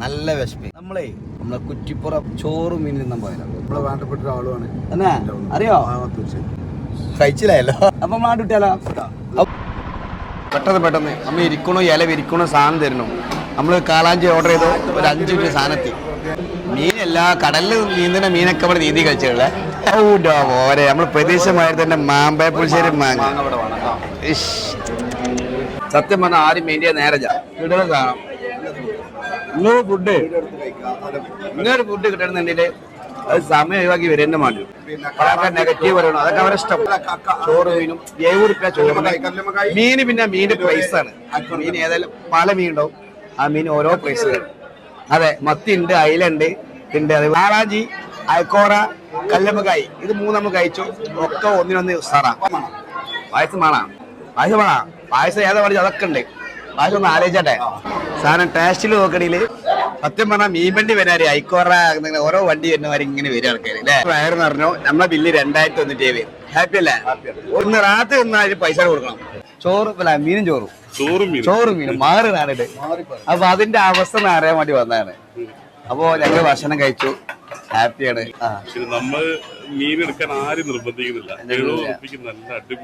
നല്ല വിശപ്പ്. നമ്മളെ കുറ്റിപ്പുറം ചോറും മീൻ തിന്നാൻ പോയാലോ? നമ്മളെ വേണ്ടപ്പെട്ട ആളുമാണ്. എന്നാ അറിയോ? കഴിച്ചില്ലായല്ലോ. അപ്പൊ നമ്മളാണ്ട് വിട്ടാലോ? പെട്ടെന്ന് നമ്മ ഇരിക്കണോ ഇല വിരിക്കണോ സാധനം തരണോ. നമ്മള് കാളാഞ്ചി ഓർഡർ ചെയ്തോ, ഒരു 5 മിനിറ്റ് സാധനത്തി. മീനല്ല, കടലിൽ നീന്തുന്ന മീനൊക്കെ ഇവിടെ നീന്തി കഴിച്ചല്ലേ. ഓരെ നമ്മൾ പ്രതീക്ഷമായിട്ട് തന്നെ മാമ്പഴ പുളിശ്ശേരി മാങ്ങ. സത്യം പറഞ്ഞാൽ ആരും മീൻ്റെ നേരെ കിടന്ന് കാണാം. ഇങ്ങനൊരു ഫുഡ് കിട്ടണമെന്നുണ്ടെങ്കിൽ അത് സമയം ഒഴിവാക്കി വരേണ്ട മാറ്റി. നെഗറ്റീവ് പറയണം, അതൊക്കെ അവരെ ഇഷ്ടം. ചോറ് മീനും 70 രൂപ ചോറ്. മീന് പിന്നെ മീനിന്റെ പ്രൈസ് ആണ്. മീൻ ഏതായാലും പല മീൻ ഉണ്ടാവും. ആ മീൻ ഓരോ പ്രൈസ്. അതെ, മത്തി ഉണ്ട്, അയില ഉണ്ട്, അത് വാളാഞ്ചി, അയക്കോറ, കല്ലമ്മക്കായി, ഇത് 3 നമ്മൾ കഴിച്ചു. ഒക്കെ ഒന്നിനൊന്ന് ഉസാറാ. പായസം ഏതാ പഠിച്ചു അതൊക്കെ ഉണ്ട്. പായസം ഒന്ന് ആലോചിച്ചട്ടെ. സാധനം ടേസ്റ്റിൽ നോക്കണില് സത്യം പറഞ്ഞാൽ മീൻ വണ്ടി വരാറ് അയക്കോറ ഓരോ വണ്ടി വരുന്നവരെ ഇങ്ങനെ വരും ആൾക്കാർ അല്ലേ. വയറെന്ന് പറഞ്ഞു നമ്മളെ ബില്ല് 2001 ഹാപ്പി അല്ലേ? ഒന്ന് റാത്ത് നിന്നാൽ പൈസ കൊടുക്കണം. ചോറ് മീനും ചോറും മീനും മാറി നാണിട്ട്. അപ്പൊ അതിന്റെ അവസ്ഥ അറിയാൻ വേണ്ടി വന്നതാണ്. അപ്പോ ഞങ്ങൾ ഭക്ഷണം കഴിച്ചു, ഹാപ്പിയാണ്.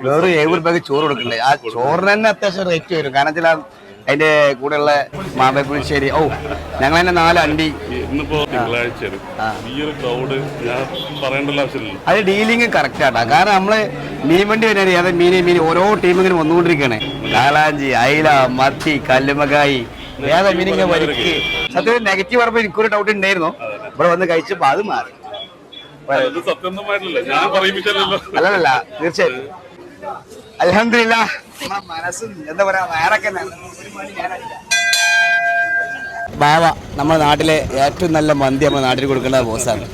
വെറും 70 രൂപയ്ക്ക് ചോറ് കൊടുക്കണ്ടേ. ആ ചോറിന് തന്നെ അത്യാവശ്യം റേറ്റ് വരും. കാരണം വെച്ചാൽ അതിന്റെ കൂടെയുള്ള മാമ്പഴ പുളിശ്ശേരി. ഞങ്ങൾ തന്നെ 4 അണ്ടി. അത് ഡീലിംഗ് കറക്റ്റ് ആട്ടാ. കാരണം നമ്മള് മീൻ വണ്ടി വരാൻ അത് മീൻ ഓരോ ടീമിങ്ങനെ വന്നുകൊണ്ടിരിക്കണേ. കാളാഞ്ചി, അയില, മത്തി, കല്ലുമക്കായി, ഏതാ മീനിങ്ങനെ വരിക്ക്. സത്യത്തിൽ നെഗറ്റീവ് പറഞ്ഞപ്പോ എനിക്കൊരു ഡൗട്ട് ഉണ്ടായിരുന്നു. ഇവിടെ വന്ന് കഴിച്ചപ്പോ അത് മാറി. അല്ലല്ല, തീർച്ചയായിട്ടും അൽഹംദുലില്ലാഹ്. മനസ്സും എന്താ പറയാ, വയറൊക്കെ ബാവ നമ്മുടെ നാട്ടിലെ ഏറ്റവും നല്ല മന്തി നമ്മുടെ നാട്ടിൽ കൊടുക്കേണ്ട ബോസാണ്.